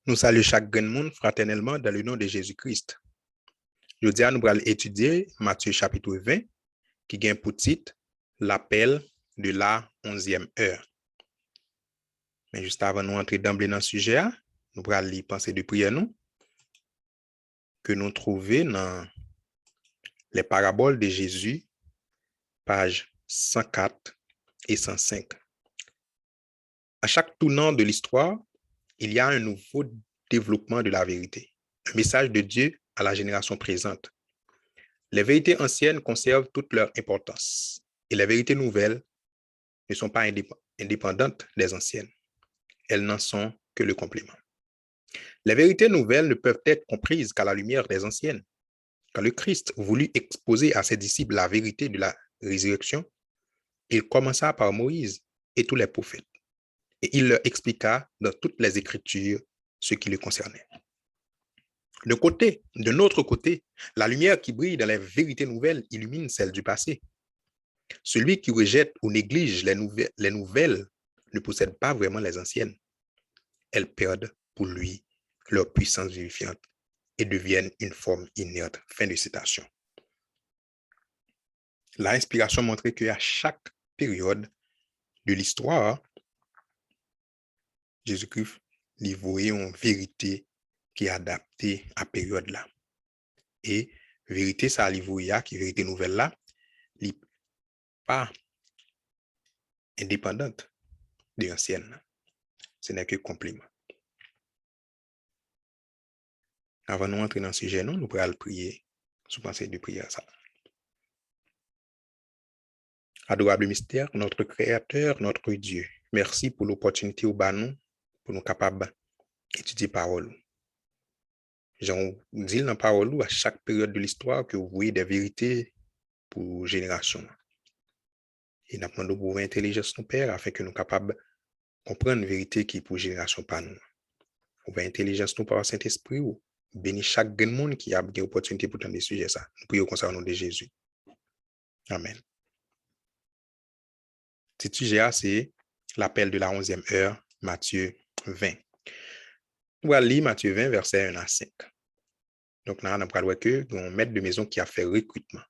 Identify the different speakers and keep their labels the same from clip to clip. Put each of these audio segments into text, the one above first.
Speaker 1: Nous saluons chaque grand monde fraternellement dans le nom de Jésus-Christ. Aujourd'hui, nous allons étudier Matthieu chapitre 20, qui gagne pour titre l'appel de la 11e heure. Mais juste avant de nous entrer d'emblée dans le sujet, nous allons lire pensée de prière nous, que nous trouvons dans les paraboles de Jésus, pages 104 et 105. À chaque tournant de l'histoire, il y a un nouveau développement de la vérité, un message de Dieu à la génération présente. Les vérités anciennes conservent toute leur importance et les vérités nouvelles ne sont pas indépendantes des anciennes. Elles n'en sont que le complément. Les vérités nouvelles ne peuvent être comprises qu'à la lumière des anciennes. Quand le Christ voulut exposer à ses disciples la vérité de la résurrection, il commença par Moïse et tous les prophètes, et il leur expliqua dans toutes les Écritures ce qui le concernait. De notre côté, la lumière qui brille dans les vérités nouvelles illumine celle du passé. Celui qui rejette ou néglige les nouvelles ne possède pas vraiment les anciennes. Elles perdent pour lui leur puissance vivifiante et deviennent une forme inerte. Fin de citation. L'inspiration montrait qu'à chaque période de l'histoire, Jésus-Christ livrait une vérité qui est adaptée à la période là. Et vérité, ça livrait qui vérité nouvelle là, n'est pas indépendante de l'ancienne. Ce n'est que complément. Avant de nous entrer dans ce sujet, nous pourrons prier sous pensée de prière ça. Adorable mystère, notre Créateur, notre Dieu, merci pour l'opportunité au banou pour nous capables d'étudier parole. J'en dis dans la parole à chaque période de l'histoire que vous voyez des vérités pour génération. Et nous demandons pour intelligence, nos pères, afin que nous soyons capables de comprendre une vérité qui est pour génération par nous. Pour intelligence, nous par le Saint-Esprit, bénis chaque grand monde qui a une opportunité pour entendre des sujets. Ça. Nous prions comme ça au nom de Jésus. Amen. Ce sujet, c'est l'appel de la 11e heure, Matthieu 20. Nous allons lire Matthieu 20, versets 1 à 5. Donc, nous allons voir que un maître de maison qui a fait recrutement.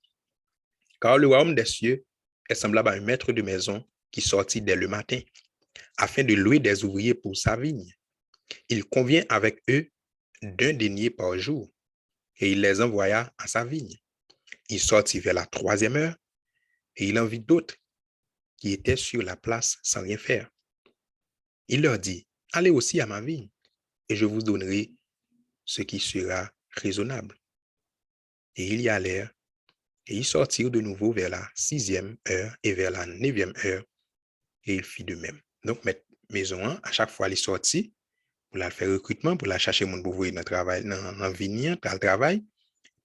Speaker 1: Car le royaume des cieux est semblable à un maître de maison qui sortit dès le matin, afin de louer des ouvriers pour sa vigne. Il convient avec eux d'un denier par jour, et il les envoya à sa vigne. Il sortit vers la 3e heure, et il en vit d'autres qui étaient sur la place sans rien faire. Il leur dit, allez aussi à ma vigne, et je vous donnerai ce qui sera raisonnable. Et ils y allèrent, et ils sortirent de nouveau vers la 6e heure et vers la 9e heure, et il fit de même. Donc, maison, à chaque fois, il est sorti pour la faire recrutement, pour la chercher mon pour dans travail, dans vigne, dans le travail.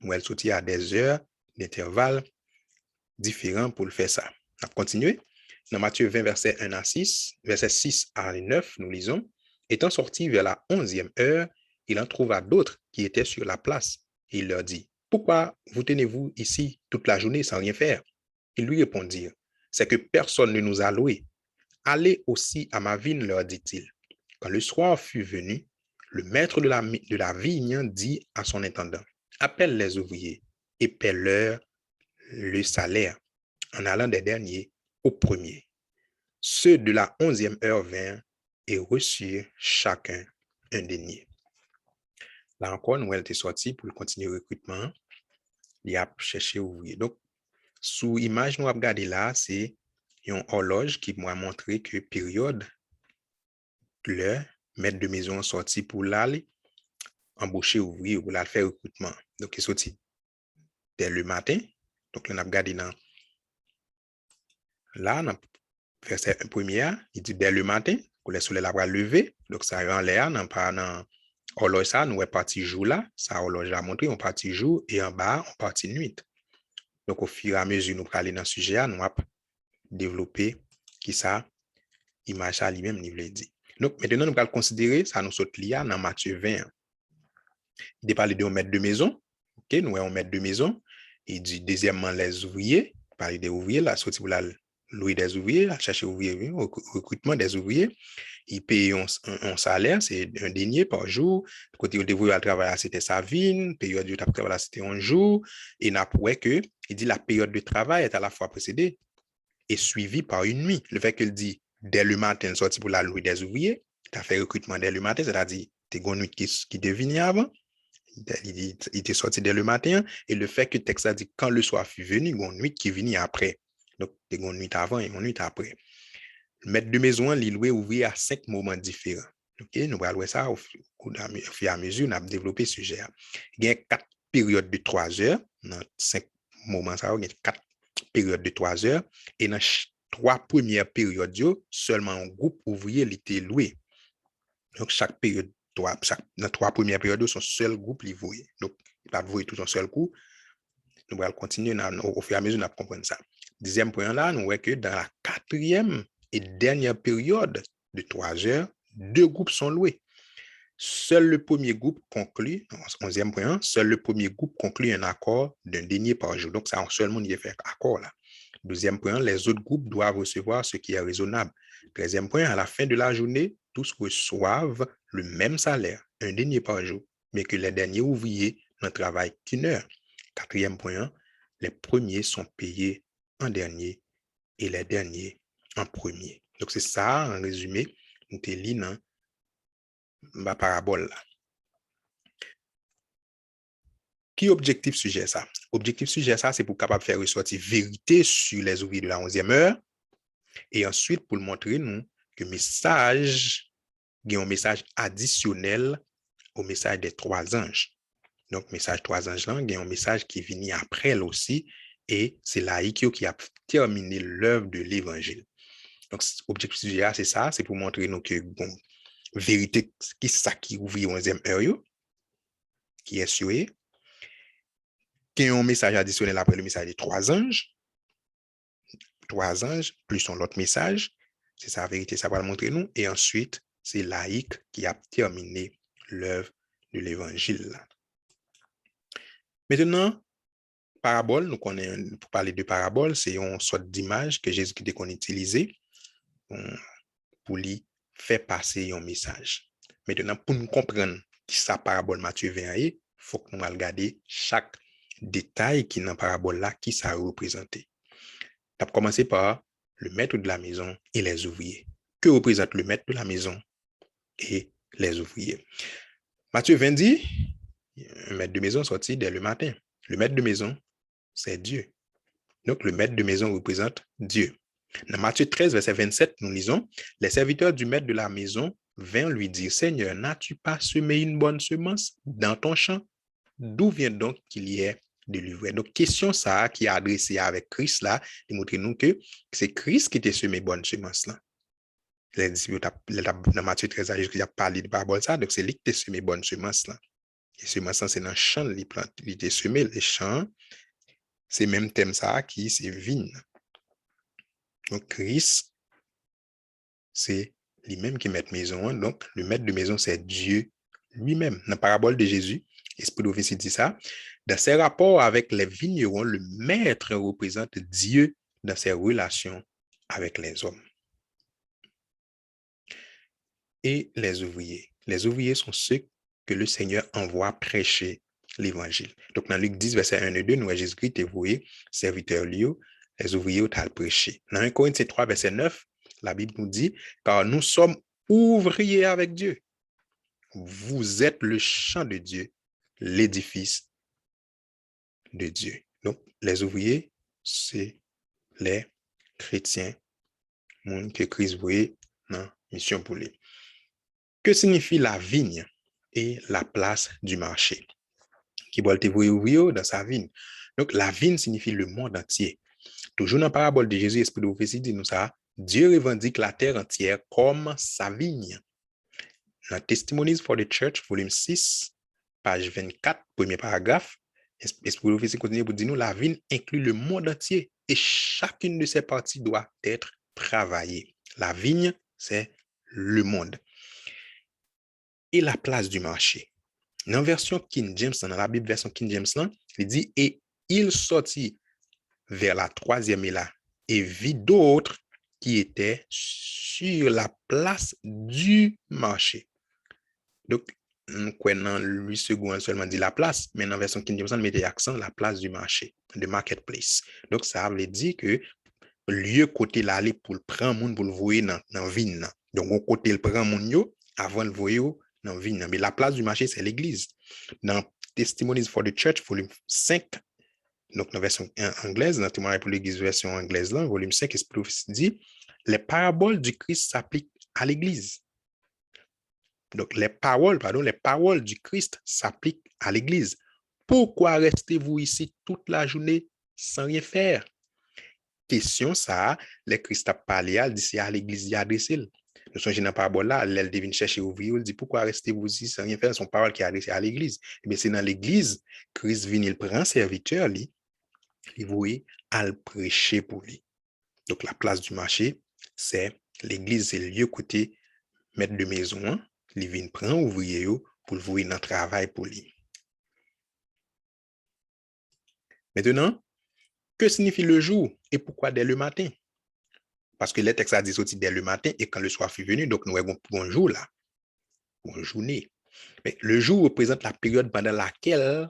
Speaker 1: Où elle sortit à des heures d'intervalle différents pour le faire ça. On va continuer. Dans Matthieu 20, verset 1 à 6, verset 6 à 9, nous lisons, étant sorti vers la 11e heure, il en trouva d'autres qui étaient sur la place. Et il leur dit, pourquoi vous tenez-vous ici toute la journée sans rien faire? Ils lui répondirent, c'est que personne ne nous a loués. Allez aussi à ma vigne, leur dit-il. Quand le soir fut venu, le maître de la vigne dit à son intendant, appelle les ouvriers et paie-leur le salaire en allant des derniers aux premiers. Ceux de la 11e heure vinrent et reçurent chacun un denier. Là encore, nous sommes sortis pour continuer le recrutement. Il a cherché ouvrier. Donc, sous image, nous avons regardé là, c'est une horloge qui m'a montré que période, le maître de maison est sorti pour l'aller embaucher ouvrier ou pour la faire recrutement. Donc, il est sorti dès le matin. Donc, là, on a regardé là, dans verset 1er, il dit dès le matin, que le soleil va lever. Donc, ça est en l'air, dans horloge, ça, nous est parti jour là. Ça, horloge a montré, on parti jour et en bas, on parti nuit. Donc, au fur et à mesure, nous allons aller dans le sujet, nous allons développer qui ça, image ça lui-même, il veut dire. Donc, maintenant, nous allons considérer, ça nous saute lié dans Matthieu 20. Il parle de un maître de maison. OK, nous avons un maître de maison. Il dit, deuxièmement, les ouvriers. Il parle des ouvriers, là, sorti pour la louer des ouvriers, chercher ouvriers, recrutement des ouvriers. il paye un salaire, c'est un denier par jour. Côté où il travailler, c'était sa vie, période où il travailler, c'était un jour. Et il n'a que, il dit la période de travail est à la fois précédée et suivie par une nuit. Le fait qu'il dit, dès le matin, sorti pour la louer des ouvriers, tu as fait recrutement dès le matin, c'est-à-dire, tu as une nuit qui devine avant. Il était sorti dès le matin, et le fait que le texte a dit quand le soir fut venu, il y a une nuit qui venait après. Donc, il y a une nuit avant et une nuit après. Le maître de maison, il louait ouvrier à 5 moments différents. Okay? Nous allons voir ça au fur et à mesure, nous avons développé ce sujet. Il y a 4 périodes de 3 heures. Dans 5 moments, il y a 4 périodes de 3 heures. Et dans 3 premières périodes, seulement un groupe ouvrier était loué. Donc, chaque période, dans 3 premières périodes, son seul groupe est voué. Donc, il ne va pas vouer tout en seul coup. Nous allons continuer au fur et à mesure, nous allons comprendre ça. Deuxième point là, nous voyons que dans la 4e et dernière période de 3 heures, 2 groupes sont loués. Seul le premier groupe conclut, 11e point, seul le premier groupe conclut un accord d'un denier par jour. Donc, ça, seulement, il y a fait accord là. Deuxième point, les autres groupes doivent recevoir ce qui est raisonnable. 13e point, à la fin de la journée, tous reçoivent le même salaire, un denier par jour, mais que les derniers ouvriers ne travaillent qu'1 heure. 4e point, les premiers sont payés en dernier et les derniers en premier. Donc, c'est ça, en résumé, nous te lis dans ma parabole là. Qui objectif sujet ça? Objectif sujet ça, c'est pour capable faire ressortir vérité sur les ouvriers de la 11e heure, et ensuite pour montrer nous que message, il y a un message additionnel au message des 3 anges. Donc, message 3 anges là, il y a un message qui vient après elle aussi, et c'est laïque qui a terminé l'œuvre de l'évangile. Donc, objectif sujet, c'est ça, c'est pour montrer nous que, bon, vérité, qui c'est ça qui ouvre 11e heure, qui est sué, qui a un message additionnel après le message des 3 anges, 3 anges, plus un autre message, c'est ça la vérité, ça va le montrer nous, et ensuite, c'est laïque qui a terminé l'œuvre de l'évangile. Maintenant, parabole, nous connaissons, pour parler de parabole, c'est une sorte d'image que Jésus-Christ a utilisé pour lui faire passer un message. Maintenant, pour nous comprendre qui sa parabole Matthieu 20 est, il faut que nous regardions chaque détail qui est dans la parabole là, qui ça représente. Tu as commencé par le maître de la maison et les ouvriers. Que représente le maître de la maison et les ouvriers? Matthieu 20 dit, un maître de maison sorti dès le matin. Le maître de maison, c'est Dieu. Donc, le maître de maison représente Dieu. Dans Matthieu 13, verset 27, nous lisons, les serviteurs du maître de la maison vinrent lui dire, Seigneur, n'as-tu pas semé une bonne semence dans ton champ? D'où vient donc qu'il y ait de l'ivraie? Donc, question ça qui est adressée avec Christ là, il montre nous que c'est Christ qui t'a semé bonne semence là. Les disciples dans Matthieu 13, il a parlé de parabole ça, donc c'est lui qui t'a semé bonne semence là. Et semence c'est dans le champ, il t'a semé les champs. C'est même thème ça qui c'est vigne. Donc, Christ, c'est lui-même qui met maison. Donc, le maître de maison, c'est Dieu lui-même. Dans la parabole de Jésus, l'Esprit d'office dit ça. Dans ses rapports avec les vignerons, le maître représente Dieu dans ses relations avec les hommes. Et les ouvriers. Les ouvriers sont ceux que le Seigneur envoie prêcher l'évangile. Donc, dans Luc 10, verset 1 et 2, nous avons Jésus-Christ est voué, serviteur lié, les ouvriers ont prêché. Dans 1 Corinthiens 3, verset 9, la Bible nous dit, car nous sommes ouvriers avec Dieu. Vous êtes le champ de Dieu, l'édifice de Dieu. Donc, les ouvriers, c'est les chrétiens, monde que Christ voyait dans mission pour lui. Que signifie la vigne et la place du marché? Qui va le ouvrier dans sa vigne. Donc, la vigne signifie le monde entier. Toujours dans la parabole de Jésus, Esprit de prophétie dit nous ça, Dieu revendique la terre entière comme sa vigne. Dans Testimonies for the Church, volume 6, page 24, premier paragraphe, Esprit de prophétie continue pour dire nous, la vigne inclut le monde entier et chacune de ses parties doit être travaillée. La vigne, c'est le monde. Et la place du marché. Dans la version King James, dans la Bible version King James, il dit, et il sortit vers la 3e et là, et vit d'autres qui était sur la place du marché. Donc, dans 8 secondes seulement dit la place, mais dans la version King James, on mettait accent la place du marché, de marketplace. Donc, ça veut dire que lieu côté l'aller pour le prendre monde pour le voir dans la ville. Donc, on côté le prend monde avant le voir dans la ville. Mais la place du marché, c'est l'église. Dans Testimonies for the Church, volume 5, donc dans la version anglaise, dans Témoignage pour l'église version anglaise, là, volume 5, Esprit prophétie dit, les paraboles du Christ s'appliquent à l'église. Donc, les paroles du Christ s'appliquent à l'église. Pourquoi restez-vous ici toute la journée sans rien faire? Question ça, le Christ a parlé, il dit c'est à l'église il a adressé. Nous sommes dans la parabole là, elle devine chercher ouvrier, il dit pourquoi restez-vous ici sans rien faire? Son parole qui est adressée à l'église. Mais c'est dans l'église, Christ vient, il prend serviteur, il voit à le prêcher pour lui. Donc la place du marché, c'est l'église, c'est le lieu côté maître de maison, il vient prendre ouvrier pour le voir dans le travail pour lui. Maintenant, que signifie le jour et pourquoi dès le matin? Parce que les textes a dit aussi dès le matin et quand le soir fut venu, donc nous avons un jour là, une journée. Mais le jour représente la période pendant laquelle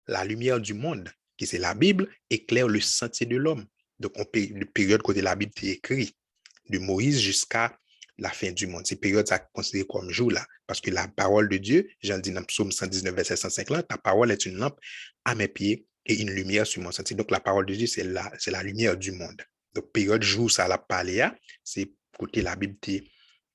Speaker 1: la lumière du monde, qui c'est la Bible, éclaire le sentier de l'homme. Donc, on peut une période côté la Bible est écrit de Moïse jusqu'à la fin du monde. Ces périodes, ça considéré comme jour là, parce que la parole de Dieu, j'en dis dans Psaume 119, verset 105 là, ta parole est une lampe à mes pieds et une lumière sur mon sentier. Donc, la parole de Dieu, c'est la lumière du monde. Donc, période jour, ça l'a parlé, c'est côté la Bible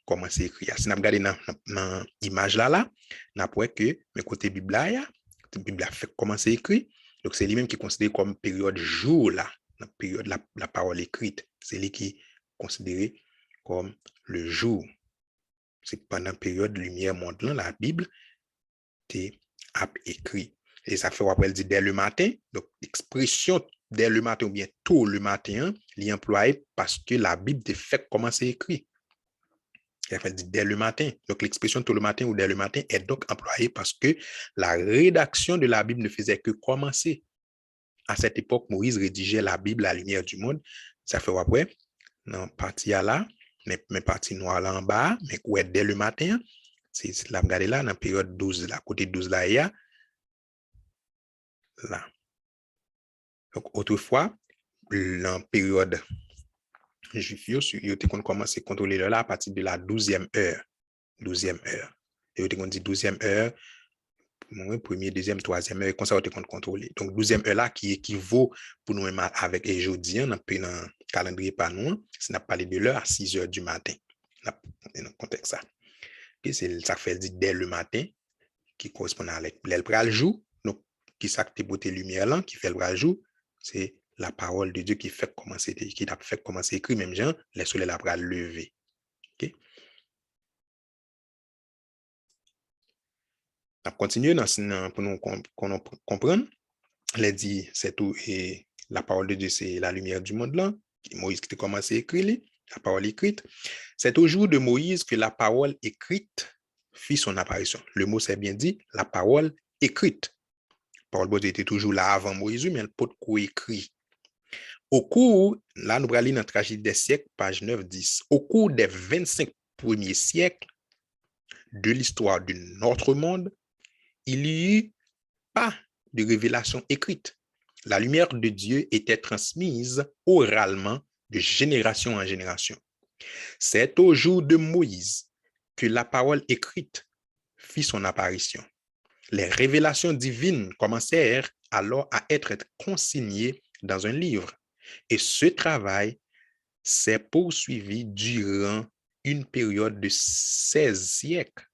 Speaker 1: comment c'est écrit. Si nous regardons dans l'image là, nous voyons que, mais côté Bible là, la Bible a fait comment c'est écrit. Donc, c'est lui-même qui est considéré comme période jour là, la période la parole écrite. C'est lui qui est considéré comme le jour. C'est pendant la période de lumière monde là, la Bible est écrit. Et ça fait après, elle dit dès le matin. Donc, l'expression dès le matin ou bien tôt le matin, il est employé parce que la Bible est fait comment c'est écrit. Elle dit dès le matin. Donc, l'expression tôt le matin ou dès le matin est donc employée parce que la rédaction de la Bible ne faisait que commencer. À cette époque, Moïse rédigeait la Bible à la lumière du monde. Ça fait après, dans partie là, mais partie noire là en bas, mais ouais, dès le matin, c'est la regardez là, dans la période 12, là, côté 12 là, il y a là. Donc, autrefois, dans la période juif, ils ont commencé à contrôler là à partir de la 12e heure. 12e heure. Et on dit 12e heure, premier, deuxième, troisième heure, comme ça, on te contrôler. Donc, 12e heure là, qui équivaut pour nous avec aujourd'hui, dans le calendrier par nous, c'est n'a parlé de l'heure à 6 heures du matin. Dans le contexte ça. Puis, ça fait dire dès le matin, qui correspond à l'el jour. Donc, qui s'acte pour tes lumières là, qui fait le jour, c'est la parole de Dieu qui fait commencer, qui a fait commencer écrit, même gens, les soleils la bras levé. OK? On continue pour nous comprendre. Elle dit, c'est tout, et la parole de Dieu, c'est la lumière du monde là. Moïse qui a commencé à écrire, la parole écrite. C'est au jour de Moïse que la parole écrite fit son apparition. Le mot c'est bien dit, la parole écrite. La parole de Dieu était toujours là avant Moïse, mais elle peut être écrit. Au cours, là, nous allons dans la tragédie des siècles, page 9-10. Au cours des 25 premiers siècles de l'histoire de notre monde, il n'y eut pas de révélation écrite. La lumière de Dieu était transmise oralement de génération en génération. C'est au jour de Moïse que la parole écrite fit son apparition. Les révélations divines commencèrent alors à être consignées dans un livre. Et ce travail s'est poursuivi durant une période de 16 siècles.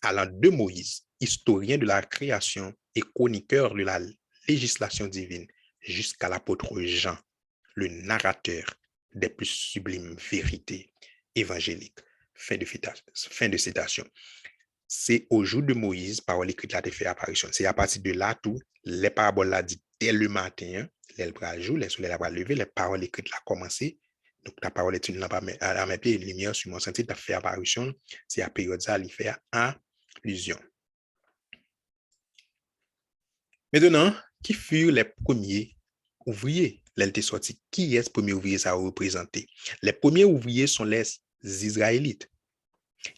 Speaker 1: Allant de Moïse, historien de la création et chroniqueur de la législation divine, jusqu'à l'apôtre Jean, le narrateur des plus sublimes vérités évangéliques. Fin de citation. C'est au jour de Moïse, parole écrite là, de fait apparition. C'est à partir de là tout, les paraboles là dit dès le matin, les bras jour, les soleils là lever, les paroles écrites là commencé. Donc ta parole est une lampe à mes pieds, une lumière sur mon sentier, tu as fait apparition. C'est à période ça, il fait allusion. Maintenant, qui furent les premiers ouvriers? là, elle était sortie. Qui est ce premier ouvrier ça a représenté? Les premiers ouvriers sont les Israélites.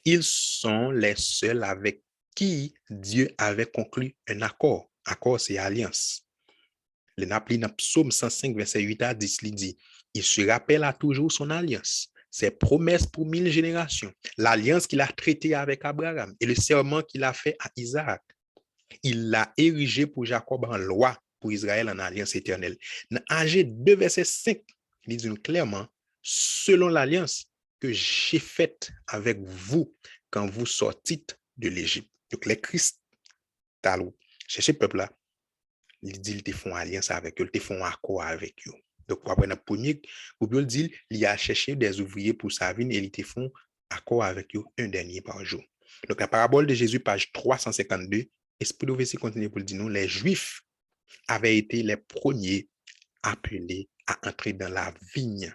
Speaker 1: Ils sont les seuls avec qui Dieu avait conclu un accord. Accord, c'est alliance. Le appelé dans Psaume 105, verset 8 à 10, il dit, il se rappelle à toujours son alliance, ses promesses pour 1000 générations, l'alliance qu'il a traitée avec Abraham et le serment qu'il a fait à Isaac. Il l'a érigé pour Jacob en loi, pour Israël en alliance éternelle. Dans Agé 2, verset 5, il dit clairement, selon l'alliance que j'ai faite avec vous quand vous sortîtes de l'Égypte. Donc, les Christ, cherchez le peuple là, il dit qu'ils font alliance avec eux, ils font accord avec eux. Donc, après, dans le premier, il dit il a cherché des ouvriers pour sa vie et ils font accord avec eux un dernier par jour. Donc, la parabole de Jésus, page 352, Esprit d'Ophétie continue pour le dire, nous, les Juifs avaient été les premiers appelés à entrer dans la vigne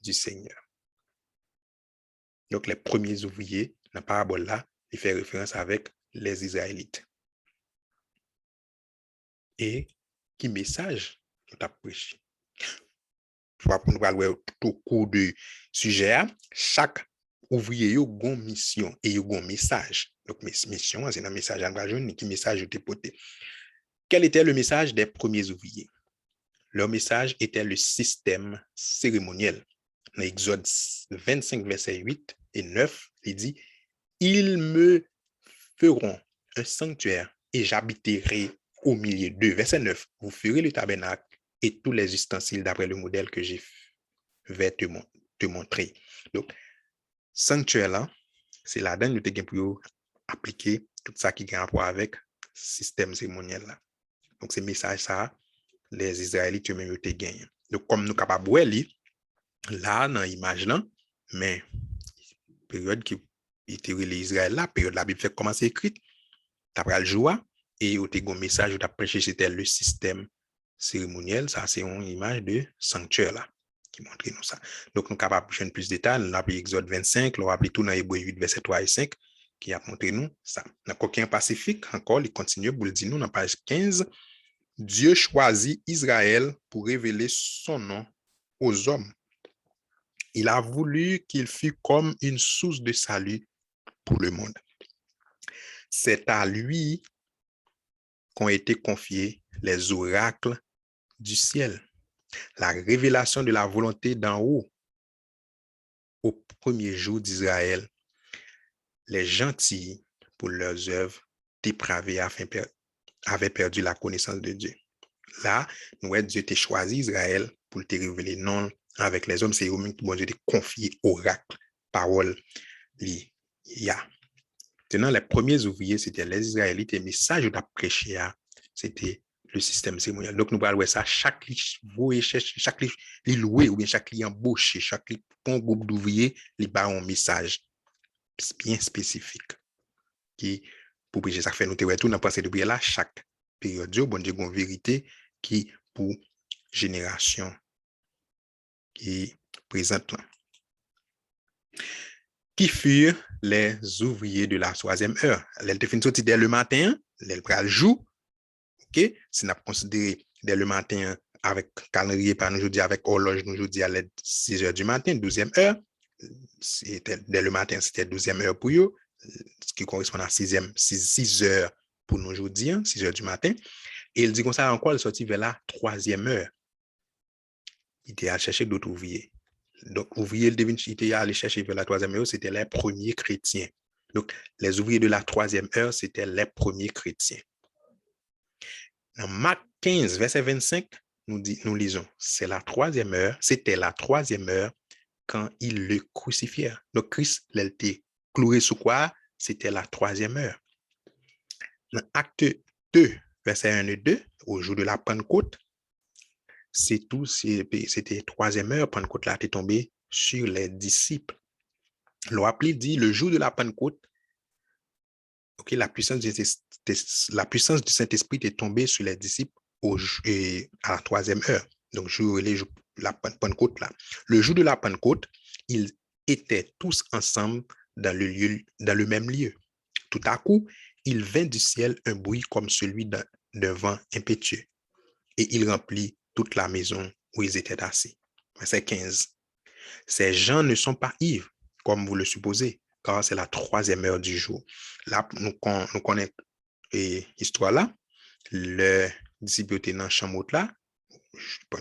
Speaker 1: du Seigneur. Donc, les premiers ouvriers, dans la parabole là, il fait référence avec les Israélites. Et qui message nous a prêché? Pour nous parler tout au cours du sujet, chaque ouvrier a une mission et un message. Donc, mission, c'est un message en jaune qui message était porté. Quel était le message des premiers ouvriers? Leur message était le système cérémoniel. Dans Exode 25, verset 8 et 9, il dit, ils me feront un sanctuaire et j'habiterai au milieu d'eux. Verset 9, vous ferez le tabernacle et tous les ustensiles d'après le modèle que je vais te montrer. Donc, sanctuaire là, c'est là-dedans que nous pour appliquer tout ça qui a rapport avec le système cérémoniel là. Donc, c'est message ça, les Israélites eux-mêmes ont gagné. Donc, comme nous sommes capables de voir là, dans l'image là, mais période qui était les Israël là, période la Bible fait commencer écrite, t'as le joie et au un message où t'as prêché, c'était le système cérémoniel. Ça, c'est une image de sanctuaire là qui montre nous ça. Donc, nous sommes capables de plus de détails. Nous avons Exode 25, nous avons tout dans Hébreux 8, verset 3 et 5, qui a montré nous ça. Dans Coquin Pacifique, encore, il continue pour le dire nous dans page 15. Dieu choisit Israël pour révéler son nom aux hommes. Il a voulu qu'il fût comme une source de salut pour le monde. C'est à lui qu'ont été confiés les oracles du ciel, la révélation de la volonté d'en haut. Au premier jour d'Israël, les gentils, pour leurs œuvres dépravées, avaient perdu la connaissance de Dieu. Là, nous, Dieu t'a choisi Israël pour te révéler non avec les hommes. C'est eux-mêmes qui bon Dieu t'a confié oracle, parole, li, ya. Maintenant, les premiers ouvriers, c'était les Israélites, et le message de prêché, c'était le système cérémoniel. Donc, nous parlons de ça, chaque loué ou bien chaque embauché, chaque groupe d'ouvriers, il a un message bien spécifique qui, pour prêcher ça, fait nous tout dans pensée de là, chaque période, bon Dieu, une vérité qui, pour génération qui présente là. Qui furent les ouvriers de la troisième heure. Elle était finie sortie dès le matin, elle pral jour. OK, si nous considéré dès le matin avec calendrier par nous aujourd'hui avec horloge nous aujourd'hui à l'aide 6 heures du matin, 12e heure. C'était dès le matin, c'était 12e heure pour eux, ce qui correspond à 6 heures pour nous aujourd'hui, 6 heures du matin. Et il dit comme ça encore, il sortit vers la 3e heure. Il était à chercher d'autres ouvriers. Donc, ouvriers, il était allé chercher vers la 3e heure, c'était les premiers chrétiens. Donc, les ouvriers de la 3e heure, c'était les premiers chrétiens. Dans Marc 15, verset 25, nous lisons, c'est la 3e heure, c'était la 3e heure quand ils le crucifièrent. Donc, Christ, il était cloué sous quoi? C'était la 3e heure. Dans Acte 2, verset 1 et 2, au jour de la Pentecôte, c'est tout, c'était 3e heure, Pentecôte là, est tombé sur les disciples. L'Oapli dit, le jour de la Pentecôte, okay, la puissance du Saint-Esprit est tombée sur les disciples à la 3e heure. Donc, la Pentecôte là. Le jour de la Pentecôte, ils étaient tous ensemble dans le même lieu. Tout à coup, il vint du ciel un bruit comme celui d'un vent impétueux. Et il remplit toute la maison où ils étaient assis. Verset 15. Ces gens ne sont pas ivres, comme vous le supposez, car c'est la 3e heure du jour. Là, nous connaissons l'histoire là. Le disciple était dans la chambre là,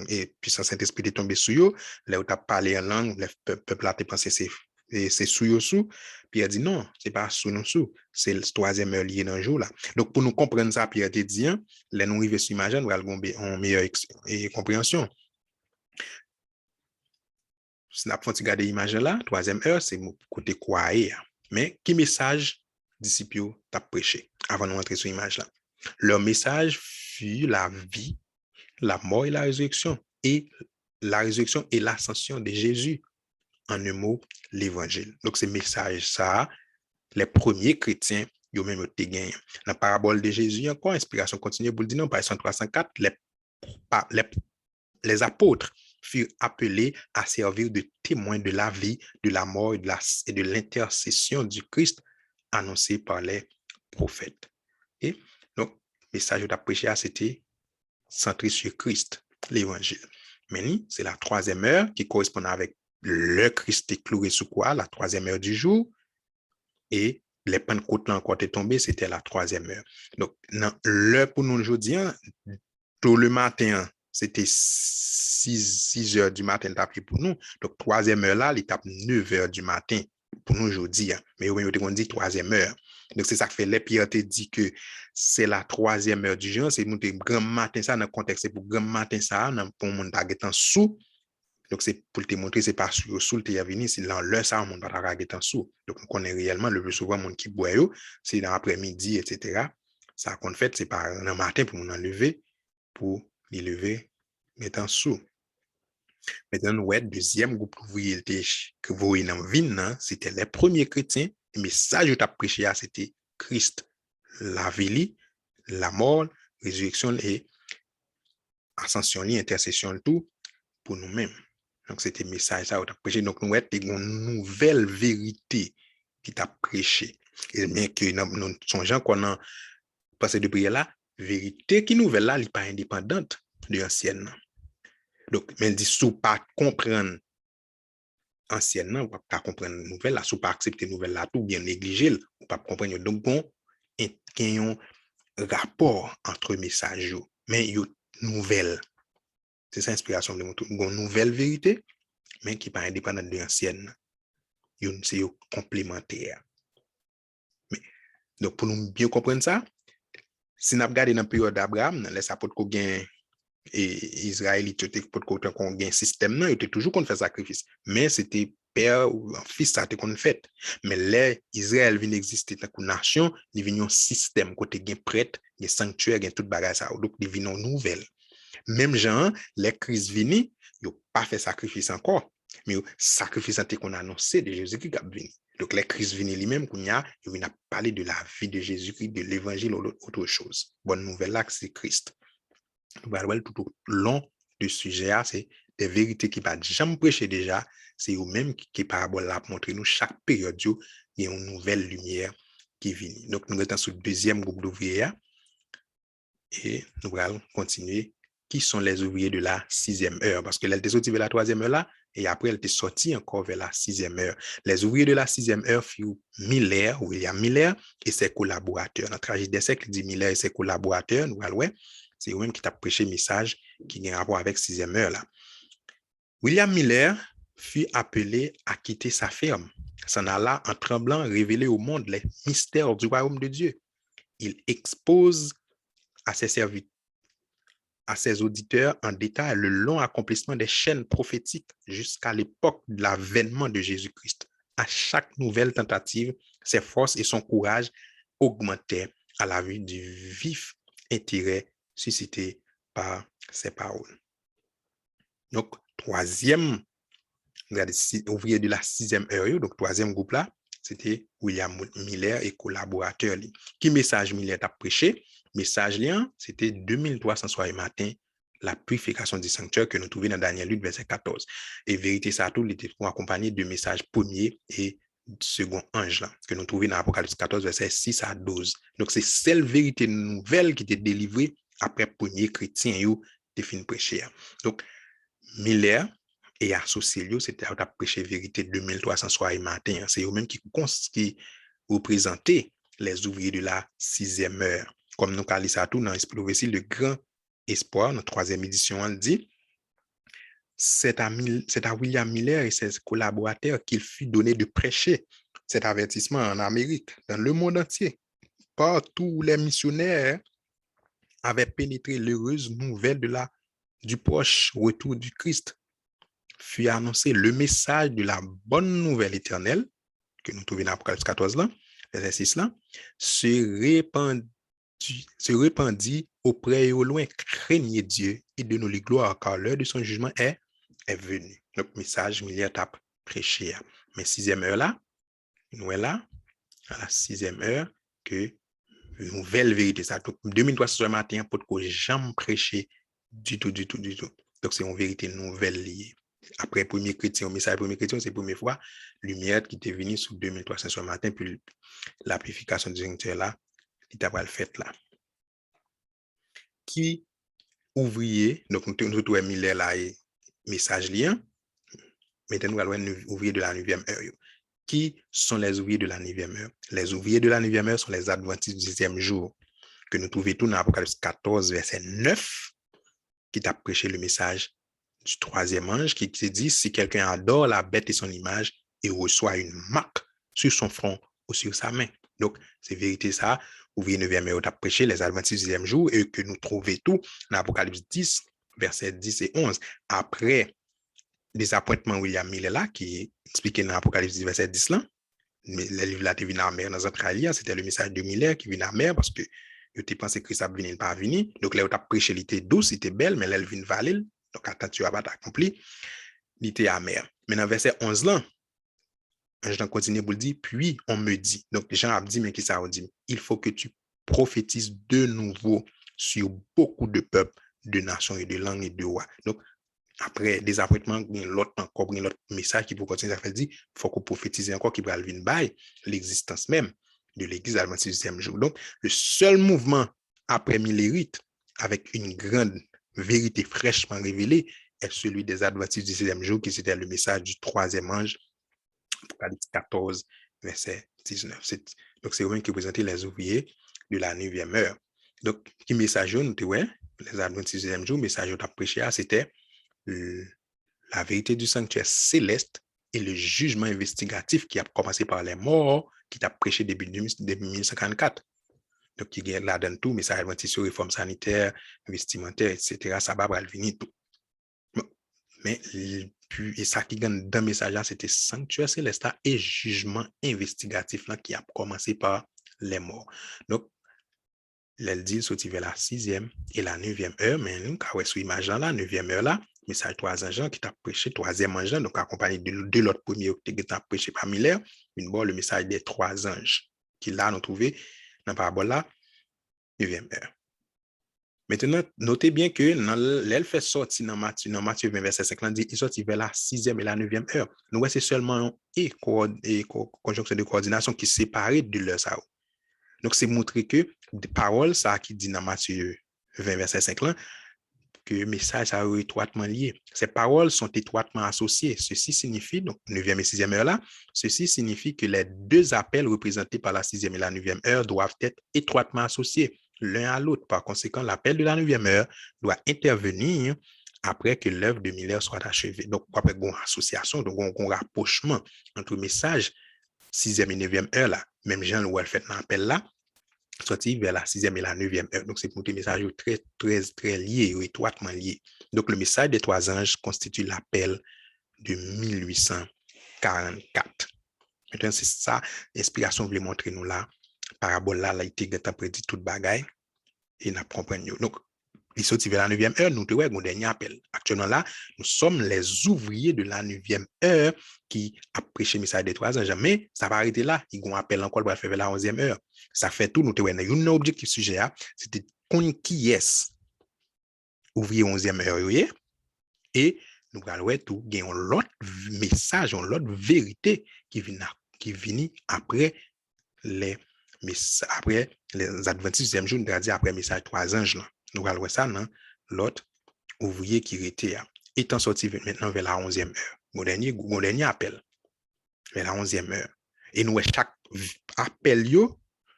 Speaker 1: et puis Saint-Esprit est tombé sur eux. Là où tu as parlé en langue, le peuple a pensé c'est sous eux sous. Puis il a dit non, c'est pas sous nous sous, c'est le 3e heure lié dans le jour là. Donc pour nous comprendre ça, Pierre te dit, là nous arrivons sur l'image, nous allons en meilleure compréhension. Si nous avons regardé l'image là, 3e heure, c'est côté quoi. Mais quel message disciples t'a prêché avant de rentrer sur l'image là? Leur message fut la vie, la mort et la résurrection. Et la résurrection et l'ascension de Jésus. En un mot, l'évangile. Donc, ce message, ça, les premiers chrétiens, ils ont même été gagnés. Dans la parabole de Jésus, encore, inspiration continue pour le dire, non, par 304, les apôtres furent appelés à servir de témoins de la vie, de la mort et de l'intercession du Christ annoncé par les prophètes. Et donc, le message que tu as prêché, c'était centré sur Christ, l'évangile. Mais c'est la 3e heure qui correspond avec le Christ écloué sous quoi, la 3e heure du jour, et les Pentecôtes là encore étaient tombés, c'était la 3e heure. Donc, l'heure pour nous aujourd'hui, tout le matin, c'était 6 heures du matin pour nous. Donc, 3e heure là, l'étape 9 heures du matin pour nous aujourd'hui. Mais on dit 3e heure. Donc, c'est ça que fait les Pierre te dit que c'est la 3e heure du jour. C'est nous grand matin ça dans le contexte, c'est pour grand matin ça, pour le monde qui est en sous. Donc, c'est pour te montrer, c'est pas sur sous le venu, c'est dans l'heure ça, on va être en sous. Donc, on connaît réellement le plus souvent, monde qui boit, c'est dans l'après-midi, etc. Ça qu'on fait, c'est pas dans le matin pour nous enlever, pour les lever, mettre en sous. Maintenant, nous, deuxième groupe ouvrier que vous voyez dans la ville, c'était les premiers chrétiens. Le message que tu as prêché, c'était Christ, la vie, la mort, résurrection et ascension, intercession, tout pour nous-mêmes. Donc, c'était le message que tu as prêché. Donc, nous, une nouvelle vérité qui t'a prêché. Et bien que nous songeons qu'on a passé de prière là, vérité qui nouvelle là, elle n'est pas indépendante de l'ancienne. Donc, mais elle dit, sous pas comprendre ancienne, ou pas comprendre nouvelle là, sous pas accepter nouvelle là, tout bien négliger, ou pas comprendre. Donc, il y a un rapport entre messages, mais il y a une nouvelle. C'est ça l'inspiration de une nouvelle vérité, mais qui n'est pas indépendante de l'ancienne. C'est complémentaire. Mais, donc, pour nous bien comprendre ça, si nous regardons dans la période d'Abraham, les apôtres qui ont et Israélites pour qu'on gagne système non, il était toujours qu'on fait sacrifice, mais c'était père ou fils ça qu'on fait. Mais là Israël vient exister tant que nation, il vient un système côté gain prêtre, gain sanctuaire, gain toute bagage ça. Donc il vient nouvelle. Même gens, les crises viennent, ils n'ont pas fait sacrifice encore, mais sacrifice qu'on a annoncé de Jésus-Christ qui a venu. Donc les crises viennent lui-même qu'on a, il vient parler de la vie de Jésus-Christ, de l'évangile ou autre chose. Bonne nouvelle là c'est Christ. Tout au long du sujet, c'est des vérités qui ne pas jamais prêcher déjà, c'est eux-mêmes qui parabole là pour montrer nous chaque période, il y a une nouvelle lumière qui vient. Donc, nous sommes sur le deuxième groupe d'ouvriers et nous allons continuer. Qui sont les ouvriers de la 6e heure? Parce que elle était sortie vers la 3e heure là, et après elle était sortie encore vers la 6e heure. Les ouvriers de la 6e heure furent Miller, William Miller, et ses collaborateurs. Dans la tragédie des siècles, dit Miller et ses collaborateurs, nous allons c'est eux-mêmes qui t'a prêché le message qui a rapport avec 6e heure là. William Miller fut appelé à quitter sa ferme. S'en alla en tremblant révéler au monde les mystères du royaume de Dieu. Il expose à ses serviteurs, à ses auditeurs en détail le long accomplissement des chaînes prophétiques jusqu'à l'époque de l'avènement de Jésus-Christ. À chaque nouvelle tentative, ses forces et son courage augmentaient à la vue du vif intérêt suscité par ces paroles. Donc, troisième, ouvrier de la 6e heure, donc troisième groupe là, c'était William Miller et collaborateurs. Qui message Miller a prêché? Message lien, c'était 2300 soirs et matin, la purification du sanctuaire que nous trouvons dans Daniel 8, verset 14. Et vérité, ça tout était accompagné de messages premier et second ange là, que nous trouvons dans Apocalypse 14, verset 6 à 12. Donc, c'est celle vérité nouvelle qui était délivrée après premier chrétien te fin prêcher. Donc, Miller et associé, c'était à prêcher vérité 2300 soir et matin. C'est eux-mêmes qui représentaient les ouvriers de la 6e heure. Comme nous avons dit ça tout dans l'Esprit prophétie, le grand espoir, notre 3e édition, on dit, c'est à William Miller et ses collaborateurs qu'il fut donné de prêcher cet avertissement en Amérique, dans le monde entier. Partout où les missionnaires avaient pénétré l'heureuse nouvelle du proche retour du Christ, fut annoncé le message de la bonne nouvelle éternelle, que nous trouvons dans Apocalypse 14, là, verset 6, là, se répandit auprès et au loin. Craignez Dieu et donnez-lui gloire, car l'heure de son jugement est venue. Donc, message, Miller tape prêché. Mais 6e heure là, nous est là, à la 6e heure, que nouvelle vérité. Ça, donc, 2300 matin, pour que jamais prêcher du tout. Donc, c'est une vérité nouvelle liée. Après premier chrétien, au message premier chrétien, c'est la première fois, lumière qui était venue sous 2300 ce matin, puis l'amplification du directeur là, il t'a pas le fait là. Qui ouvrier, donc nous trouvons Miller là, et message lien, maintenant nous allons ouvrier de la 9e heure. Qui sont les ouvriers de la 9e heure? Les ouvriers de la 9e heure sont les adventistes du 10e jour, que nous trouvons tout dans Apocalypse 14, verset 9, qui t'a prêché le message du 3e ange, qui dit, si quelqu'un adore la bête et son image et reçoit une marque sur son front ou sur sa main. Donc, c'est vérité ça. Ouvrier 9e heure t'a prêché les adventistes du 10e jour et que nous trouvons tout dans Apocalypse 10, verset 10 et 11. Après désappointement William Miller là, qui expliquait dans Apocalypse 10, verset 10 là, mais le livre là, tu viens en mer dans un c'était le message de Miller qui vient en mer parce que tu pensais que ça venait pas venir. Donc là, tu as prêché, il était douce, il était belle, mais là, elle vient valer. Donc, attends, tu vas pas accompli. Il était amer. Mais dans verset 11 là, un Jean continue pour le dire, puis on me dit. Donc, Jean a dit, mais qui ça a dit? Il faut que tu prophétises de nouveau sur beaucoup de peuples, de nations et de langues et de rois. Donc, après des apprêtements, l'autre message qui peut continuer à faire dire, il faut qu'on prophétise encore qui va venir by l'existence même de l'Église adventiste du 10e jour. Donc, le seul mouvement après Millérite, avec une grande vérité fraîchement révélée, est celui des adventistes du 10e jour, qui c'était le message du 3e ange, Apocalypse 14, verset 19. Donc, c'est eux qui présentaient les ouvriers de la 9e heure. Donc, qui message, nous, ouais, les adventistes du 10e jour, message à prêcher, c'était la vérité du sanctuaire céleste et le jugement investigatif qui a commencé par les morts, qui t'a prêché depuis 1954. Donc, il y a là-dedans tout, mais ça a inventé sur réforme sanitaire, vestimentaire, etc. Ça va venir tout. Mais, et ça qui gagne dans le message là, c'était sanctuaire céleste et jugement investigatif là, qui a commencé par les morts. Donc, elle dit, sorti vers la 6e et la 9e heure, mais nous, quand on est sur l'image là, 9e heure là, message 3 anges qui t'a prêché, 3e ange, donc accompagné de l'autre premier qui t'a prêché par Miller, une bonne le message des 3 anges, qui là, nous trouvons dans la parabole là, 9e heure. Maintenant, notez bien que l'elle fait sortir dans Matthieu 20, verset 5, dit, il sortit vers la 6e et la 9e heure. Nous, c'est seulement une conjonction de coordination qui sépare de l'heure ça. Donc, c'est montrer que des paroles, ça qui dit dans Matthieu 20, verset 5, là, que le message ça est étroitement lié. Ces paroles sont étroitement associées. Ceci signifie, donc 9e et 6e heure là, ceci signifie que les deux appels représentés par la 6e et la 9e heure doivent être étroitement associés l'un à l'autre. Par conséquent, l'appel de la 9e heure doit intervenir après que l'œuvre de Miller soit achevée. Donc, après une association, donc un rapprochement entre le message 6e et 9e heure là, même Jean le fait l'appel là, sorti vers la 6e et la 9e heure. Donc, c'est pour des messages très liés, étroitement liés. Donc, le message des 3 anges constitue l'appel de 1844. Maintenant, c'est ça, l'inspiration voulait montrer nous là. Parabole là, il était prédit toute bagaille et nous comprenons. Donc, il sorti vers la 9e heure, nous avons un dernier appel. Actuellement là, nous sommes les ouvriers de la 9e heure qui a prêché le message des 3 anges. Mais ça va arrêter là. Ils vont appeler encore pour faire vers la 11e heure. Ça fait tout. Nous avons un objectif sujet, c'était qui est ouvrier 11e heure. Et nous allons tout gagner l'autre message, l'autre vérité qui vient après les adventistes du 10e jour, nous allons dire après le message 3 anges. Nous allons ça dans l'autre ouvriers qui étaient, étant sortis maintenant vers la 11e heure. Mon dernier appel, vers la 11e heure. Et nous, chaque appel,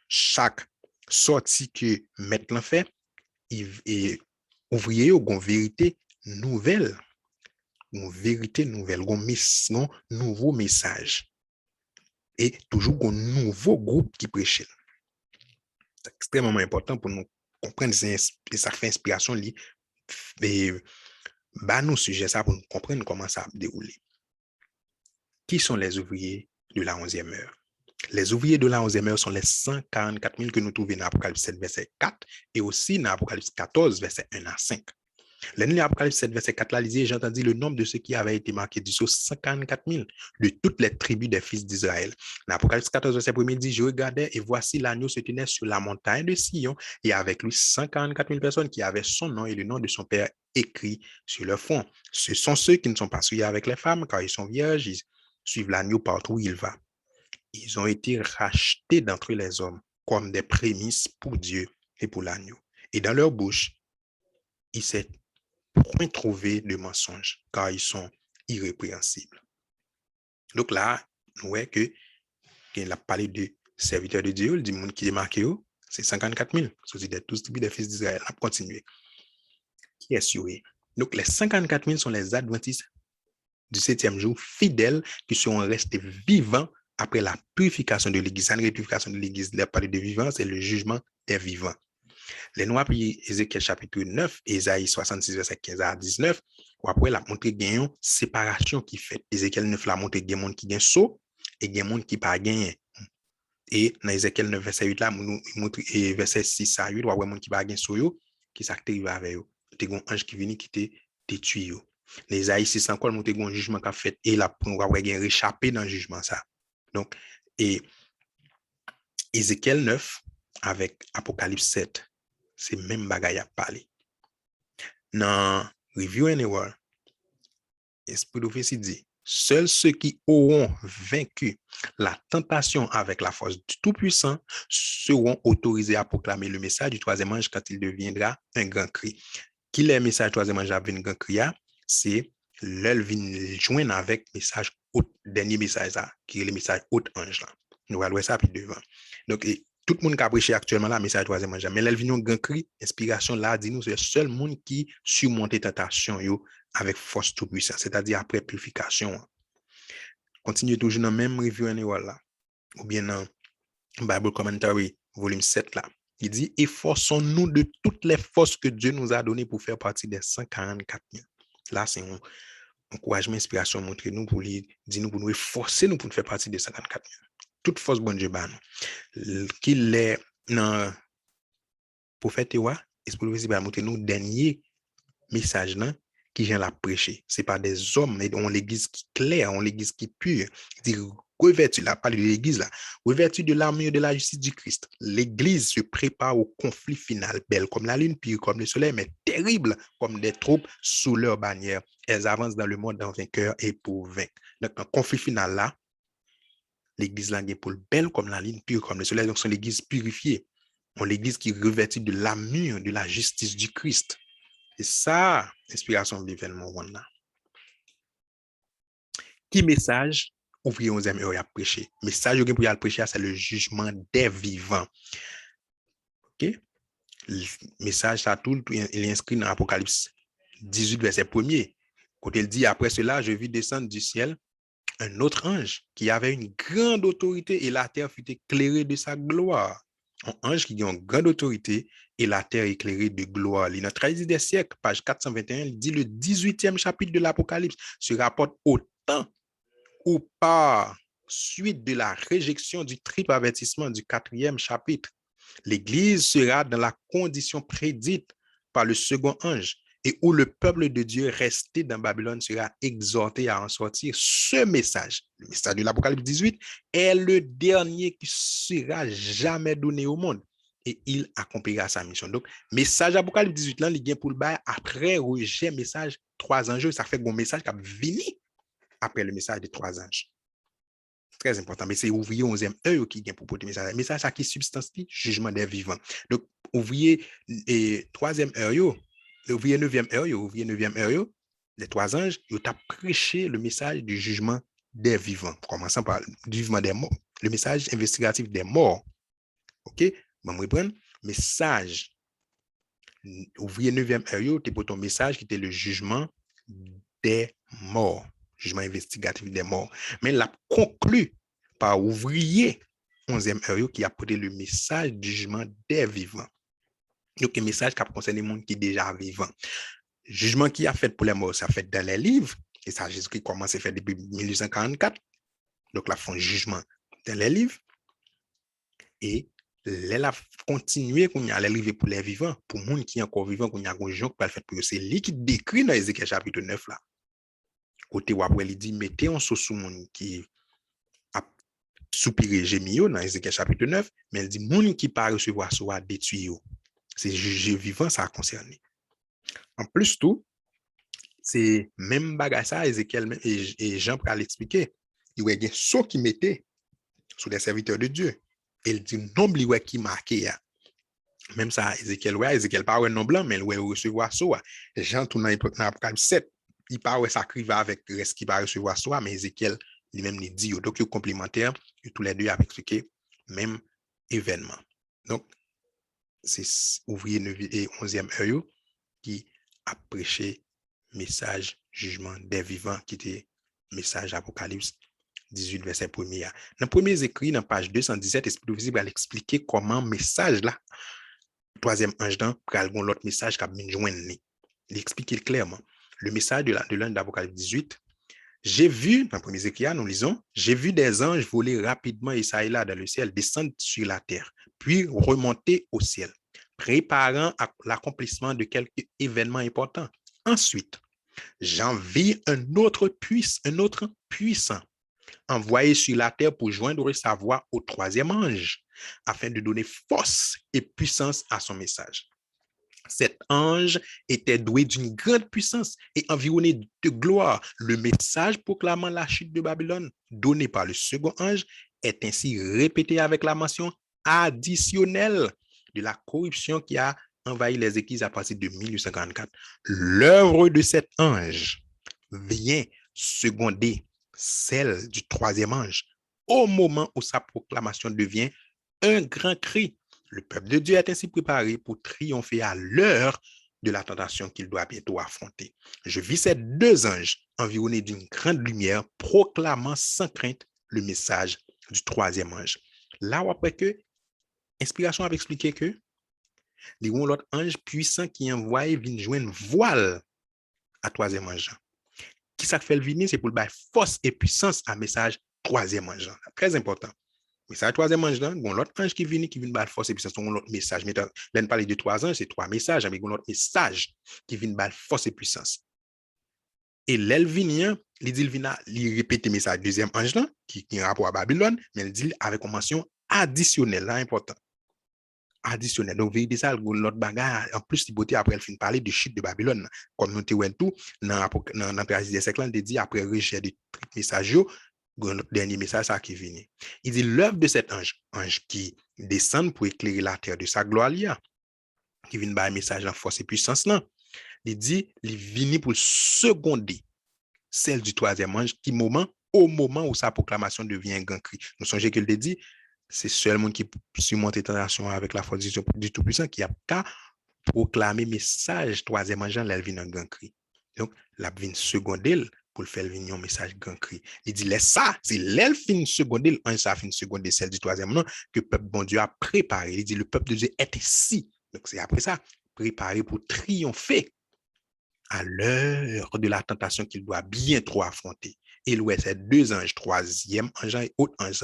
Speaker 1: chaque sortie que maintenant fait, et ouvrier, une vérité nouvelle, un nouveau message. Et toujours un nouveau groupe qui prêchait. C'est extrêmement important pour nous comprendre et ça fait inspiration et nous sujet ça pour nous comprendre comment ça a déroulé. Qui sont les ouvriers de la 11e heure? Les ouvriers de la 11e heure sont les 144 000 que nous trouvons dans Apocalypse 7, verset 4 et aussi dans Apocalypse 14, verset 1 à 5. L'année Apocalypse 7, verset 4, là, j'ai entendu le nombre de ceux qui avaient été marqués du sceau 144 000 de toutes les tribus des fils d'Israël. Dans Apocalypse 14, verset 1, dit, je regardais et voici l'agneau se tenait sur la montagne de Sion et avec lui 144 000 personnes qui avaient son nom et le nom de son père écrit sur leur front. Ce sont ceux qui ne sont pas souillés avec les femmes car ils sont vierges, ils suivent l'agneau partout où il va. Ils ont été rachetés d'entre les hommes comme des prémices pour Dieu et pour l'agneau. Et dans leur bouche, il s'est point trouvé de mensonges, car ils sont irrépréhensibles. Donc là, nous voyons qu'il a parlé de serviteurs de Dieu, du monde qui est marqué, c'est 54 000, c'est tous des fils d'Israël. On va continuer. Qui est sûr? Donc les 54 000 sont les adventistes du 7e jour, fidèles, qui seront restés vivants après la purification de l'Église. La purification de l'Église, la parole de vivants, c'est le jugement des vivants. Les noirs, puis Ézéchiel chapitre 9, Ésaïe 66, verset 15 à 19, ou après, la montré une séparation qui fait. Ézéchiel 9, la montré des monde qui gagne saut et des monde qui pas gagné. Et dans Ézéchiel 9, verset 8, là, nous montre verset 6 à 8, ou après, monde qui pas gagné saut, qui s'active avec eux. C'est un ange qui vient qui te tué. Dans Ésaïe 6 encore, montre un jugement qu'a fait et là, pour avoir réchappé dans le jugement ça. Donc, et Ézéchiel 9 avec Apocalypse 7, c'est même bagaille à parler. Dans Review Anywhere, Esprit d'Ophétie dit, seuls ceux qui auront vaincu la tentation avec la force du Tout-Puissant seront autorisés à proclamer le message du troisième ange quand il deviendra un grand cri. Qui est le message du troisième ange avec un grand cri? C'est l'elvin joindre avec le message dernier message qui est le message haut ange là. Nous allons voir ça plus devant. Donc, tout le monde qui a prêché actuellement là, message troisième ange. Mais l'elvin grand cri, inspiration là, dit nous, c'est le seul monde qui surmonte tentation avec force tout puissant, c'est-à-dire après purification. Continuez toujours dans le même review annual là, ou bien dans Bible Commentary, volume 7 là. Il dit, efforçons-nous de toutes les forces que Dieu nous a données pour faire partie des 144 000. Là, c'est un encouragement, inspiration, montrer nous pour lui, dire nous pour nous efforcer nous pour faire partie des 144 000. Toute force, bon Dieu, qu'il est dans prophète Ewa, esprit de va montrer nous dernier message là qui vient la prêcher. C'est pas des hommes, mais on l'église qui claire, on l'église qui pure. Il dit, revêtu, là, parle de l'église là, revêtu de l'armure de la justice du Christ. L'église se prépare au conflit final, belle comme la lune, pure comme le soleil, mais terrible comme des troupes sous leur bannière. Elles avancent dans le monde en vainqueur et pour vaincre. Donc, un conflit final là, l'église là est pour belle comme la lune, pure comme le soleil. Donc, c'est l'église purifiée. On l'église qui est revêtue de l'armure de la justice du Christ. Et ça, inspiration de l'événement. Qui message ouvrier 11e heure à prêcher? Message pour y prêcher, c'est le jugement des vivants. OK? Le message, ça tout, il est inscrit dans Apocalypse 18, verset 1er. Quand il dit, après cela, je vis descendre du ciel un autre ange qui avait une grande autorité et la terre fut éclairée de sa gloire. Un ange qui a une grande autorité et la terre éclairée de gloire. Dans 13 des siècles, page 421, il dit le 18e chapitre de l'Apocalypse se rapporte au temps où par suite de la réjection du triple avertissement du 4e chapitre, l'Église sera dans la condition prédite par le second ange et où le peuple de Dieu resté dans Babylone sera exhorté à en sortir. Ce message, le message de l'Apocalypse 18, est le dernier qui sera jamais donné au monde et il accomplira sa mission. Donc, message Apocalypse 18, là, il vient pour le bail après rejet message 3 anges. Ça fait un message qui a venu après le message des 3 anges. Très important, mais c'est ouvrier 11e heure qui vient pour porter le message. Le message qui substantie jugement des vivants. Donc, ouvrier et 3e heure, L'ouvrier 9e heure, ouvrier 9e heure, les trois anges, ils ont prêché le message du jugement des vivants, commençant par le jugement des morts, le message investigatif des morts. OK? Bon, reprendre. Message. Ouvrier 9e heure, tu pour ton message qui était le jugement des morts, jugement investigatif des morts. Mais la conclut par ouvrier 11e heure qui a porté le message du jugement des vivants. Donc, un message qui concerne les gens qui sont déjà vivants. Jugement qui a fait pour les morts, ça fait dans les livres. Et ça, Jésus-Christ commence à faire depuis 1844. Donc, là, font jugement dans les livres. Et elle a continué qu'on y a arrivé pour les vivants, pour les gens qui sont encore vivants, qu'on y a un jour qui fait pour eux. C'est lui qui décrit dans Ézéchiel chapitre 9 là. Côté où après, il dit, mettez en sous monde qui a soupiré gémio dans Ézéchiel chapitre 9, mais il dit, monde qui pas recevoir soit détruit. C'est juge vivant, ça a concerné. En plus, tout, c'est même bagage ça, Ézéchiel et Jean pour l'expliquer. Il y a des sauts qui mettaient sur les serviteurs de Dieu. Et il dit, nombre qui marqué. Même ça, Ézéchiel, Ézéchiel pas un nom blanc, mais il va recevoir ça. Jean, tout dans l'Apocalypse 7, il parle ça crive avec le reste qui va recevoir ça, mais Ézéchiel, lui-même, il dit, donc, il est complémentaire, et tous les deux ont expliqué même événement. Donc, c'est ouvrier 9 et 11e heure qui a prêché message jugement des vivants qui était message Apocalypse 18 verset 1er. Dans le premier écrit, dans page 217, Esprit visible va expliquer comment message là, troisième ange dans pral gon l'autre message qu'a bien joindre. Il explique clairement. Le message de l'un d'Apocalypse 18. J'ai vu, dans le premier écrit, nous lisons, j'ai vu des anges voler rapidement et ça et là dans le ciel, descendre sur la terre, puis remonter au ciel, préparant l'accomplissement de quelques événements importants. Ensuite, j'en vis un autre puissant, envoyé sur la terre pour joindre sa voix au troisième ange, afin de donner force et puissance à son message. Cet ange était doué d'une grande puissance et environné de gloire. Le message proclamant la chute de Babylone, donné par le second ange, est ainsi répété avec la mention additionnelle de la corruption qui a envahi les églises à partir de 1844. L'œuvre de cet ange vient seconder celle du troisième ange au moment où sa proclamation devient un grand cri. Le peuple de Dieu est ainsi préparé pour triompher à l'heure de la tentation qu'il doit bientôt affronter. Je vis ces deux anges environnés d'une grande lumière proclamant sans crainte le message du troisième ange. Là où après que, Inspiration a expliqué que les l'autre ange puissant qui envoie vient joindre voile à troisième ange. Qui ça fait le venir, c'est pour le bailler force et puissance à message troisième ange. Très important. Mais ça, troisième ange, bon, l'autre ange qui vient bal force et puissance, c'est l'autre message. Mais là, parler de trois anges, c'est trois messages, avec l'autre message qui vient bal force et puissance. Et l'elle vient, il dit, il répète le message deuxième ange là, qui est en rapport à Babylone, mais il dit avec une mention additionnelle, là, important. Additionnel. Donc, vérité ça, l'autre bagarre, en plus, il après, elle finit parler de chute de Babylone. Comme nous avons tout, dans la période des siècles, il dit, après rejet de messages, le dernier message ça qui vient. Il dit, l'œuvre de cet ange qui descend pour éclairer la terre de sa gloire, qui vient par un message en force et puissance, là. Il dit, il vient pour seconder celle du troisième ange, au moment où sa proclamation devient un grand cri. Nous songez qu'il dit, c'est seulement qui surmonte les tentations avec la force du Tout-Puissant qui a qu'à proclamer message troisième ange, là, elle vient un grand cri. Donc, la vient secondaire pour faire venir un message grand cri. Il dit, laisse ça, c'est l'elfine secondaire, ça fin secondaire, celle du troisième nom, que le peuple bon Dieu a préparé. Il dit, le peuple de Dieu est ici. Donc, c'est après ça, préparé pour triompher à l'heure de la tentation qu'il doit bientôt affronter. Et ouais, ces deux anges, troisième ange et autre ange,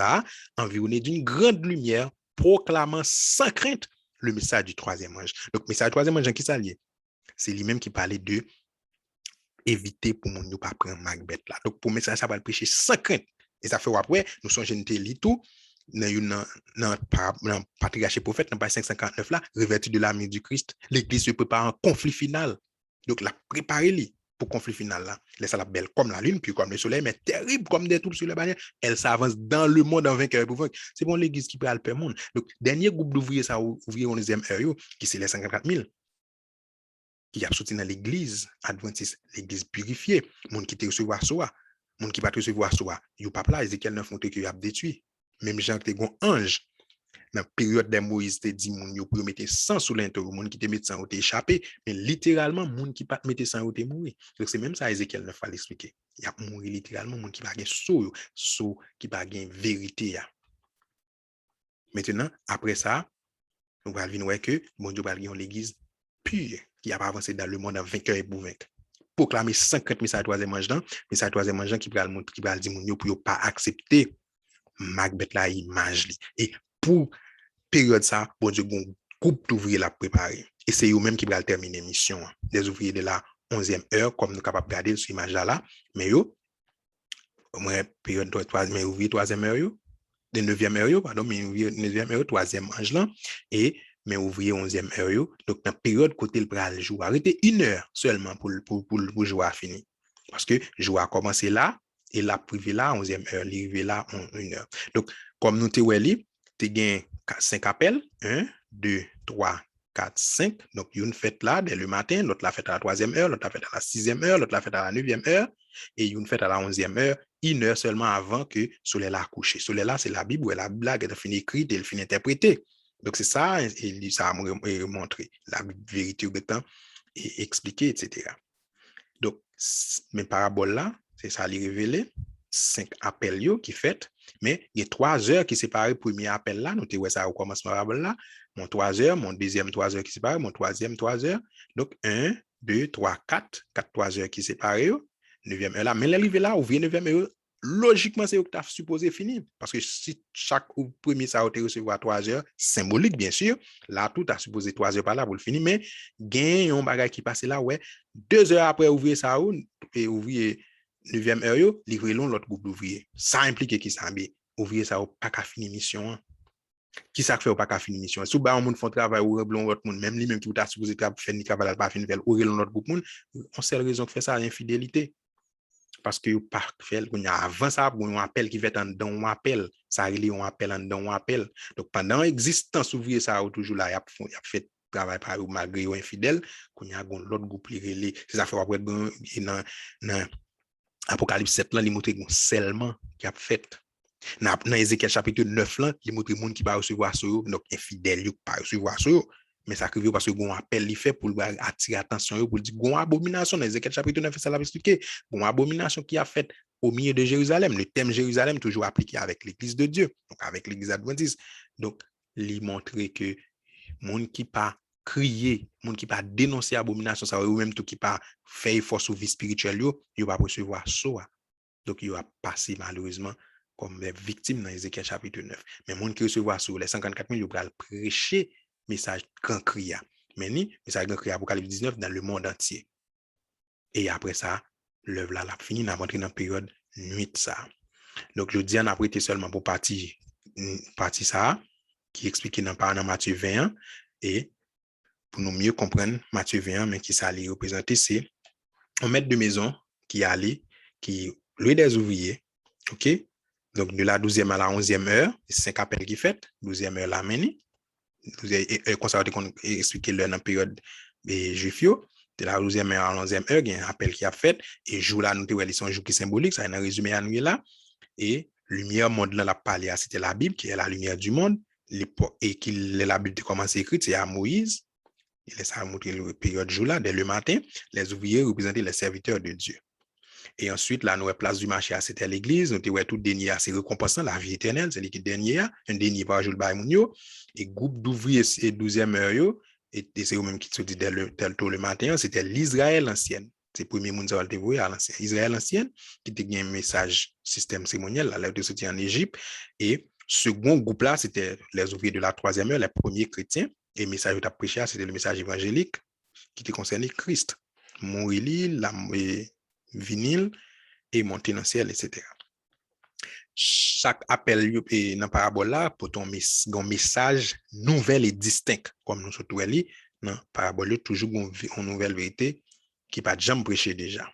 Speaker 1: environnés d'une grande lumière, proclamant sans crainte le message du troisième ange. Donc, le message du troisième ange, qui s'allie? C'est lui-même qui parlait de éviter pour nous ne pas prendre Macbeth là. Donc, pour message, ça va le prêcher sans crainte. Et ça fait après, nous sommes jeunes tout, dans Patriarche prophète, dans page 559 là, revêtu de l'armure du Christ, l'Église se prépare en conflit final. Donc, la préparer pour le conflit final là. Laisse la belle comme la lune, puis comme le soleil, mais terrible comme des troupes sur la bannière. Elle s'avance dans le monde en vainqueur pour vaincre. C'est bon l'Église qui peut le faire monde. Donc, dernier groupe d'ouvriers, ça ouvriers 11e heure, qui c'est les 54 000. qui a sorti dans l'église adventiste, l'église purifiée, monde qui te recevoir soi, monde qui pas te recevoir soi, yo pas là, Ézéchiel 9 montre que y a détruit. Même gens qui te gon ange dans la période de Moïse te dit moun yo pour mettre sang sous l'interro, monde qui te met sang ou te échappé, mais littéralement monde qui pas mettre sang ou te mourir. Donc c'est même ça Ézéchiel 9 va l'expliquer. Il y a mourir littéralement monde qui pas gain sou qui pas gain vérité ya. Maintenant après ça, on va venir que mon Dieu va gagner l'église pure qui a avancé dans le monde en vainqueur et pour vaincre. Proclamer 50 messages troisième ange dans, message troisième ange qui va le montrer, qui va dire mon Dieu pour pas accepter Macbeth la image li. Et pour période ça, bon Dieu un groupe d'ouvriers l'a préparé. Et c'est eux même qui va terminer mission. Des ouvriers de la 11e heure comme nous capable regarder sur image là, mais yo au moins période 3e ouvrier 3e heure yo de 9e heure, pardon, mais 9e heure, 3e ange là, et mais ouvrier 11e heure. Donc, dans la période côté le bral jour, arrêtez 1 heure seulement pour jouer à finir. Parce que jouer a commencé là, et la privé là, 11e heure, l'arrivée là, 1 heure. Donc, comme nous te weli, tu gagnes 5 appels, 1, 2, 3, 4, 5. Donc, une fête là, dès le matin, l'autre la fête à la 3e heure, l'autre la fête à la 6e heure, l'autre la fête à la 9e heure, et une fête à la 11e heure, 1 heure seulement avant que le soleil a couché. Le soleil là, c'est la Bible où la blague est finie écrite et elle finit interprétée. Donc, c'est ça, et ça a montré la vérité au temps et expliqué, etc. Donc, mes paraboles là, c'est ça, les révéler, 5 appels qui fait, mais il y a 3 heures qui séparent le premier appel là, nous te ça au commencement parabole là, mon 3 heures, mon deuxième 3 heures qui séparent, mon troisième 3 heures. Donc, 1, 2, 3, 4 3 heures qui séparent, 9e heure là. Mais l'arrivée là, ouvrir 9e heure, logiquement, c'est où que tu as supposé finir. Parce que si chaque premier ça a été recevoir 3 heures, symbolique, bien sûr, là, tout a supposé 3 heures par là pour le finir, mais gain un bagage qui passe là, ouais, 2 heures après ouvrir ça, et ouvrir 9e heure, livrer l'autre groupe d'ouvriers. Ça implique qui ça, mais ouvrier ça, pas qu'à finir mission. Qui ça fait ou pas qu'à finir mission? Si vous avez un font travail ou reblon votre monde, même lui-même qui vous a supposé faire ni travail, pas finir, ou l'autre groupe, on seule raison que fait ça, l'infidélité. Parce que vous pas fait avant ça pour un appel qui fait en dedans un appel ça relie un appel en dedans un appel donc pendant l'existence ouvrier ça toujours là il a fait travail par malgré ou infidèle qu'on y a l'autre groupe li relé c'est ça fait après dans Apocalypse 7 là il montre seulement qui a fait dans Ézéchiel chapitre 9 là il montre monde qui va recevoir sur donc infidèle qui pas recevoir sur mais ça arrive parce que gon appel li fait pour attirer attention pour dire gon abomination dans Ézéchiel chapitre 9 ça l'a expliqué gon abomination qui a fait au milieu de Jérusalem le thème Jérusalem toujours appliqué avec l'église de Dieu donc avec l'église adventiste donc lui montrer que monde qui pas crier monde qui pas dénoncer abomination ça ou même tout qui pas faire force ou vie spirituelle yo va recevoir ça donc il va passer malheureusement comme victime dans Ézéchiel chapitre 9 mais monde qui recevoir sur les 54 000 il va prêcher message grand cria. Mais ni message grand cria Apocalypse 19 dans le monde entier. Et après ça, l'œuvre là fini, n'a rentré dans la période nuit ça. Donc je dis on a prêté seulement pour partie ça qui explique dans Matthieu 21 et pour nous mieux comprendre Matthieu 21 mais qui ça allait représenter c'est un maître de maison qui allait qui lui des ouvriers, OK? Donc de la 12e à la 11e heure, 5 appels qui fait, 12e heure la meni. Vous avez constaté qu'on expliqué dans la période des Juifs, de la 12e heure à la 11e heure, il y a un appel qui a fait, et jour là, nous avons dit un jour qui est symbolique, ça a un résumé à nous là, et lumière monde là, la parlé, c'était la Bible, qui est la lumière du monde, et qui la Bible commence à écrire, c'est à Moïse, il a montré la période jour là, dès le matin, les ouvriers représentaient les serviteurs de Dieu. Et ensuite, la nouvelle place du marché, c'était l'église. Nous avons tout dernier, c'est récompensant, la vie éternelle, c'est l'équipe dernière, un dernier par jour, et groupe d'ouvriers, et 12e heure, et c'est eux-mêmes qui se dit tel tôt le matin, c'était l'Israël ancienne. C'est le premier monde qui a été à l'ancien. Israël ancienne, qui était un message système cérémoniel, là, de sortir en Égypte. Et second groupe là, c'était les ouvriers de la 3e heure, les premiers chrétiens. Et le message que tu as prêché, c'était le message évangélique qui était concerné Christ. Mourili, vinyle et monter dans le ciel, etc. Chaque appel dans la parabole là, pour ton message nouvel et distinct, comme nous sommes dans la parabole, toujours une nouvelle vérité qui pas jamais prêché déjà.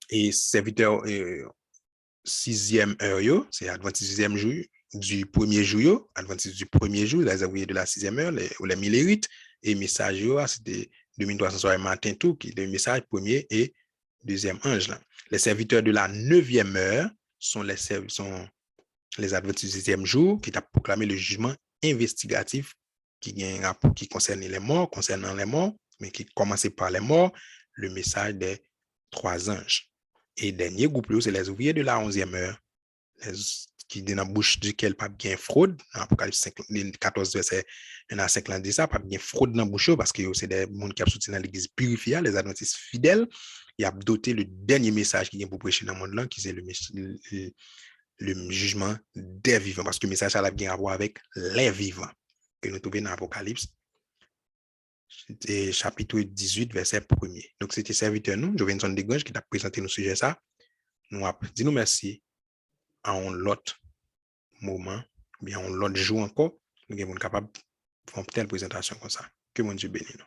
Speaker 1: Et serviteur 6e heure, c'est Adventiste 6e jour, du premier jour, Adventiste du premier jour, les ouvriers de la 6e heure, ou les millérites, et message, c'était 2300 soir et matin, tout, qui est le message premier et deuxième ange. Là. Les serviteurs de la 9e heure sont les adventistes du 10e jour qui t'a proclamé le jugement investigatif qui concernait les morts, concernant les morts, mais qui commençait par les morts, le message des 3 anges. Et dernier groupe, c'est les ouvriers de la 11e heure, qui dans la bouche duquel pas bien fraude, dans Apocalypse 14, verset 1 à 5, dit ça, pas bien fraude dans la bouche, parce que c'est des gens qui ont soutenu dans l'église purifiée, les adventistes fidèles, il a doté le dernier message qui vient pour prêcher dans le monde là, qui c'est le jugement des vivants, parce que le message ça a bien à voir avec les vivants, que nous trouvons dans l'Apocalypse, chapitre 18, verset 1er. Donc, c'était serviteur nous, Jovenson Desgranges, qui t'a présenté nos sujets ça. Nous dis-nous merci à un autre moment, bien un autre jour encore, nous sommes capables de faire une telle présentation comme ça. Que mon Dieu bénisse nous.